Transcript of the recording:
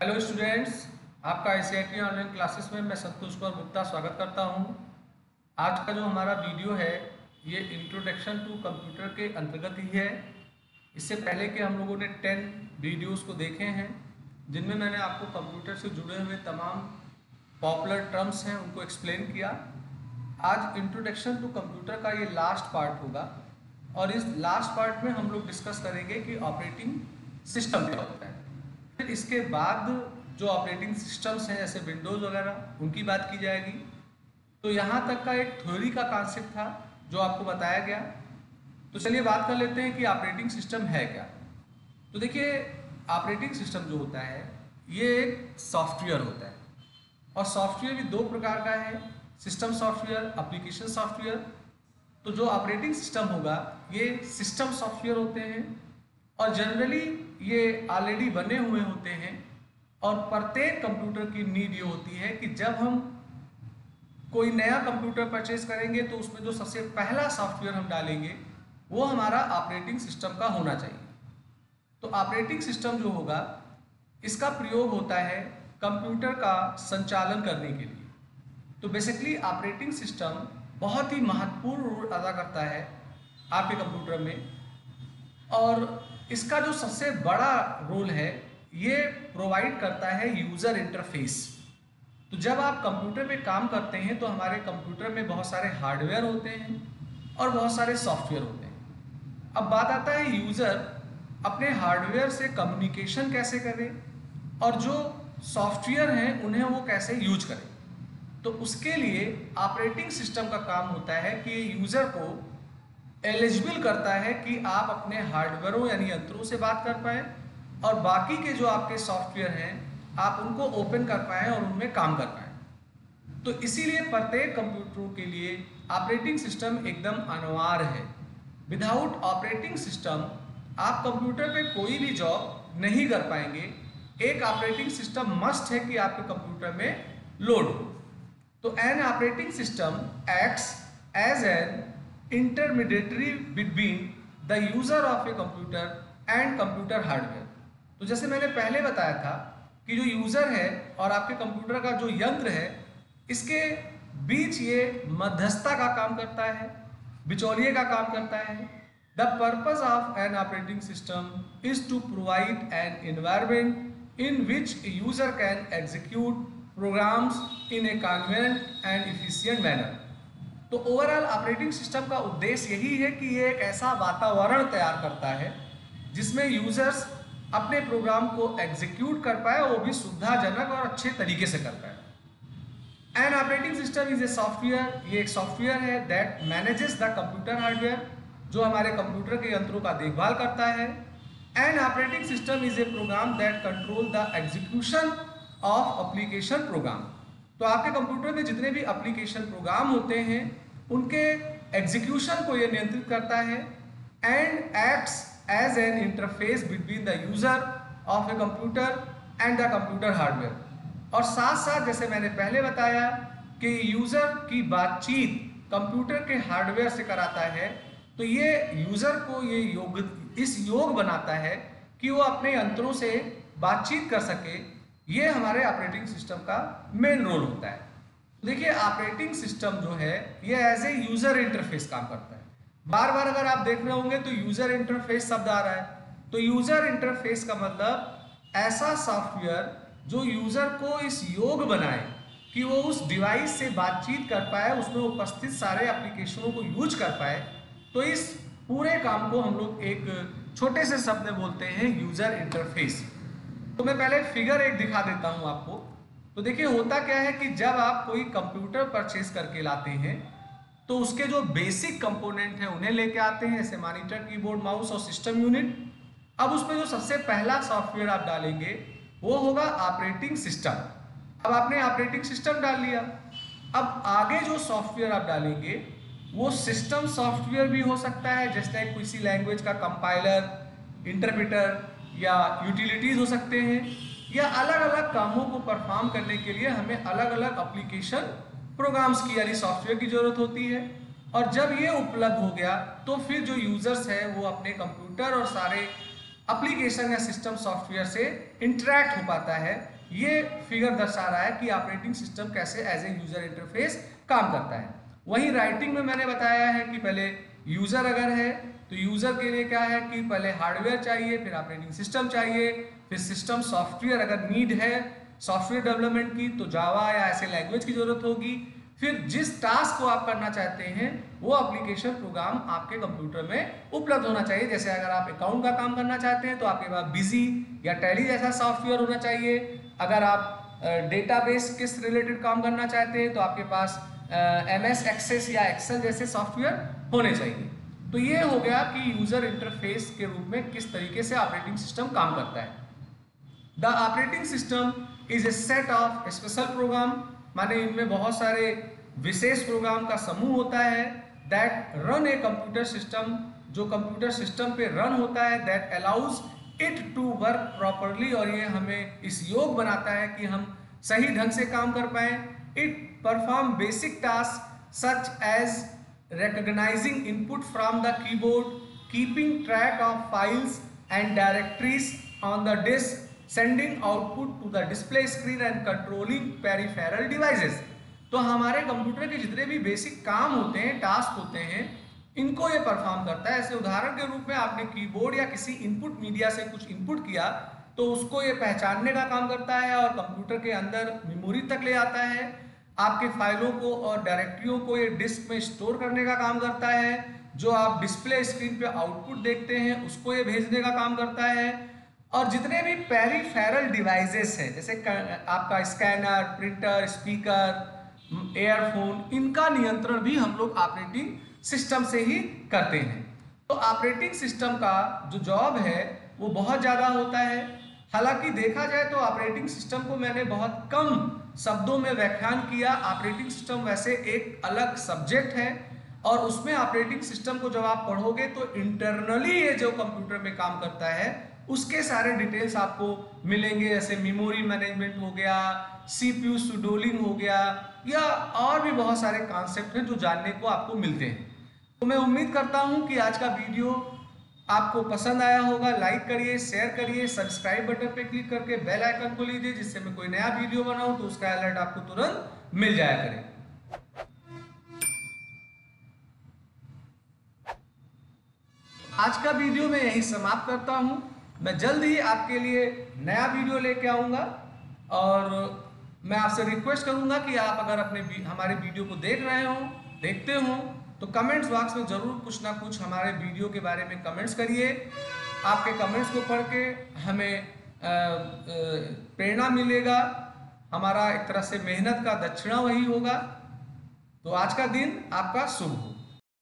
Hello students, आपका ICIT online classes में मैं संतोष कुमार गुप्ता स्वागत करता हूं। आज का जो हमारा वीडियो है ये इंट्रोडक्शन टू कंप्यूटर के अंतर्गत ही है। इससे पहले के हम लोगों ने 10 वीडियोस को देखे हैं जिनमें मैंने आपको कंप्यूटर से जुड़े हुए तमाम पॉपुलर टर्म्स हैं उनको एक्सप्लेन किया। आज इंट्रोडक्शन टू कंप्यूटर का ये लास्ट पार्ट होगा और इस लास्ट पार्ट में हम लोग डिस्कस करेंगे कि ऑपरेटिंग सिस्टम क्या होता है। फिर इसके बाद जो ऑपरेटिंग सिस्टम्स हैं जैसे विंडोज़ वगैरह उनकी बात की जाएगी। तो यहाँ तक का एक थ्योरी का कॉन्सेप्ट था जो आपको बताया गया। तो चलिए बात कर लेते हैं कि ऑपरेटिंग सिस्टम है क्या। तो देखिए, ऑपरेटिंग सिस्टम जो होता है ये एक सॉफ्टवेयर होता है और सॉफ्टवेयर भी दो प्रकार का है, सिस्टम सॉफ्टवेयर, एप्लीकेशन सॉफ्टवेयर। तो जो ऑपरेटिंग सिस्टम होगा ये सिस्टम सॉफ्टवेयर होते हैं और जनरली ये ऑलरेडी बने हुए होते हैं और प्रत्येक कंप्यूटर की नीड ये होती है कि जब हम कोई नया कंप्यूटर परचेज करेंगे तो उसमें जो सबसे पहला सॉफ्टवेयर हम डालेंगे वो हमारा ऑपरेटिंग सिस्टम का होना चाहिए। तो ऑपरेटिंग सिस्टम जो होगा इसका प्रयोग होता है कंप्यूटर का संचालन करने के लिए। तो बेसिकली ऑपरेटिंग सिस्टम बहुत ही महत्वपूर्ण रोल अदा करता है आपके कंप्यूटर में और इसका जो सबसे बड़ा रोल है ये प्रोवाइड करता है यूज़र इंटरफेस। तो जब आप कंप्यूटर में काम करते हैं तो हमारे कंप्यूटर में बहुत सारे हार्डवेयर होते हैं और बहुत सारे सॉफ्टवेयर होते हैं। अब बात आता है यूज़र अपने हार्डवेयर से कम्युनिकेशन कैसे करें और जो सॉफ्टवेयर हैं उन्हें वो कैसे यूज करें। तो उसके लिए ऑपरेटिंग सिस्टम का काम होता है कि यूज़र को एलिजिबल करता है कि आप अपने हार्डवेयरों यानी यंत्रों से बात कर पाएँ और बाकी के जो आपके सॉफ्टवेयर हैं आप उनको ओपन कर पाएँ और उनमें काम कर पाएँ। तो इसीलिए प्रत्येक कंप्यूटरों के लिए ऑपरेटिंग सिस्टम एकदम अनिवार्य है। विदाउट ऑपरेटिंग सिस्टम आप कंप्यूटर पे कोई भी जॉब नहीं कर पाएंगे। एक ऑपरेटिंग सिस्टम मस्ट है कि आपके कंप्यूटर में लोड हो। तो an operating system acts as an intermediary between the user of a computer and computer hardware. तो जैसे मैंने पहले बताया था कि जो यूजर है और आपके कंप्यूटर का जो यंत्र है इसके बीच ये मध्यस्थता का काम करता है, बिचौलिए का काम करता है। The purpose of an operating system is to provide an environment in which user can execute programs in a convenient and efficient manner. तो ओवरऑल ऑपरेटिंग सिस्टम का उद्देश्य यही है कि ये एक ऐसा वातावरण तैयार करता है जिसमें यूजर्स अपने प्रोग्राम को एग्जीक्यूट कर पाए, वो भी सुविधाजनक और अच्छे तरीके से कर पाए। An operating system is a software, ये एक सॉफ्टवेयर है that manages the computer hardware, जो हमारे कंप्यूटर के यंत्रों का देखभाल करता है। An operating system is a program that control the execution of application program. तो आपके कंप्यूटर में जितने भी एप्लीकेशन प्रोग्राम होते हैं उनके एग्जीक्यूशन को ये नियंत्रित करता है। And acts as an interface between the user of a computer and the computer hardware. और साथ साथ जैसे मैंने पहले बताया कि यूजर की बातचीत कंप्यूटर के हार्डवेयर से कराता है, तो ये यूजर को ये इस योग बनाता है कि वो अपने यंत्रों से बातचीत कर सके। ये हमारे ऑपरेटिंग सिस्टम का मेन रोल होता है। देखिए, ऑपरेटिंग सिस्टम जो है ये एज ए यूजर इंटरफेस काम करता है। बार बार अगर आप देख रहे होंगे तो यूजर इंटरफेस शब्द आ रहा है। तो यूजर इंटरफेस का मतलब ऐसा सॉफ्टवेयर जो यूजर को इस योग बनाए कि वो उस डिवाइस से बातचीत कर पाए, उसमें उपस्थित सारे एप्लीकेशनों को यूज कर पाए। तो इस पूरे काम को हम लोग एक छोटे से शब्द में बोलते हैं यूजर इंटरफेस। तो मैं पहले फिगर एक दिखा देता हूं आपको। तो देखिए, होता क्या है कि जब आप कोई कंप्यूटर परचेज करके लाते हैं तो उसके जो बेसिक कंपोनेंट हैं उन्हें लेके आते हैं, जैसे मॉनिटर, कीबोर्ड, माउस और सिस्टम यूनिट। अब उसमें जो सबसे पहला सॉफ्टवेयर आप डालेंगे वो होगा ऑपरेटिंग सिस्टम। अब आपने ऑपरेटिंग सिस्टम डाल लिया। अब आगे जो सॉफ्टवेयर आप डालेंगे वो सिस्टम सॉफ्टवेयर भी हो सकता है, जैसे किसी लैंग्वेज का कंपाइलर, इंटरप्रेटर या यूटिलिटीज हो सकते हैं, या अलग अलग कामों को परफॉर्म करने के लिए हमें अलग अलग एप्लीकेशन प्रोग्राम्स की यानी सॉफ्टवेयर की जरूरत होती है। और जब ये उपलब्ध हो गया तो फिर जो यूजर्स है वो अपने कंप्यूटर और सारे एप्लीकेशन या सिस्टम सॉफ्टवेयर से इंटरेक्ट हो पाता है ये फिगर दर्शा रहा है कि ऑपरेटिंग सिस्टम कैसे एज ए यूजर इंटरफेस काम करता है। वहीं राइटिंग में मैंने बताया है कि पहले यूजर अगर है तो यूजर के लिए क्या है कि पहले हार्डवेयर चाहिए, फिर ऑपरेटिंग सिस्टम चाहिए, फिर सिस्टम सॉफ्टवेयर अगर नीड है सॉफ्टवेयर डेवलपमेंट की तो जावा या ऐसे लैंग्वेज की जरूरत होगी, फिर जिस टास्क को आप करना चाहते हैं वो एप्लीकेशन प्रोग्राम आपके कंप्यूटर में उपलब्ध होना चाहिए। जैसे अगर आप अकाउंट का काम करना चाहते हैं तो आपके पास बिजी या टैली जैसा सॉफ्टवेयर होना चाहिए। अगर आप डेटाबेस के रिलेटेड काम करना चाहते हैं तो आपके पास MS एक्सेस या एक्सेल जैसे सॉफ्टवेयर होने चाहिए। तो ये हो गया कि यूजर इंटरफेस के रूप में किस तरीके से ऑपरेटिंग सिस्टम काम करता है। The operating system is a set of special program, माने इनमें बहुत सारे विशेष प्रोग्राम का समूह होता है that run a computer system, जो कंप्यूटर सिस्टम पे रन होता है, that allows it to work properly, और ये हमें इस योग बनाता है कि हम सही ढंग से काम कर पाए। It perform basic task such as recognizing input from the keyboard, keeping track of files and directories on the disk, sending output to the display screen and controlling peripheral devices। तो हमारे कंप्यूटर के जितने भी basic काम होते हैं, task होते हैं, इनको ये परफॉर्म करता है। ऐसे उदाहरण के रूप में आपने कीबोर्ड या किसी इनपुट मीडिया से कुछ इनपुट किया तो उसको ये पहचानने का काम करता है और कंप्यूटर के अंदर मेमोरी तक ले आता है। आपके फाइलों को और डायरेक्टरियों को ये डिस्क में स्टोर करने का काम करता है। जो आप डिस्प्ले स्क्रीन पे आउटपुट देखते हैं उसको ये भेजने का काम करता है। और जितने भी पेरिफेरल डिवाइसेस हैं जैसे आपका स्कैनर, प्रिंटर, स्पीकर, एयरफोन, इनका नियंत्रण भी हम लोग ऑपरेटिंग सिस्टम से ही करते हैं। तो ऑपरेटिंग सिस्टम का जो जॉब है वो बहुत ज़्यादा होता है। हालांकि देखा जाए तो ऑपरेटिंग सिस्टम को मैंने बहुत कम शब्दों में व्याख्यान किया। ऑपरेटिंग सिस्टम वैसे एक अलग सब्जेक्ट है और उसमें ऑपरेटिंग सिस्टम को जब आप पढ़ोगे तो इंटरनली ये जो कंप्यूटर में काम करता है उसके सारे डिटेल्स आपको मिलेंगे। जैसे मेमोरी मैनेजमेंट हो गया, CPU शेड्यूलिंग हो गया, या और भी बहुत सारे कॉन्सेप्ट हैं जो जानने को आपको मिलते हैं। तो मैं उम्मीद करता हूं कि आज का वीडियो आपको पसंद आया होगा। लाइक करिए, शेयर करिए, सब्सक्राइब बटन पे क्लिक करके बेल आइकन को लीजिए जिससे मैं कोई नया वीडियो बनाऊं तो उसका अलर्ट आपको तुरंत मिल जाया करे। आज का वीडियो मैं यही समाप्त करता हूं। मैं जल्द ही आपके लिए नया वीडियो लेके आऊंगा और मैं आपसे रिक्वेस्ट करूंगा कि आप अगर हमारे वीडियो को देखते हो तो कमेंट्स बॉक्स में जरूर कुछ ना कुछ हमारे वीडियो के बारे में कमेंट्स करिए। आपके कमेंट्स को पढ़ के हमें प्रेरणा मिलेगा, हमारा एक तरह से मेहनत का दक्षिणा वही होगा। तो आज का दिन आपका शुभ हो।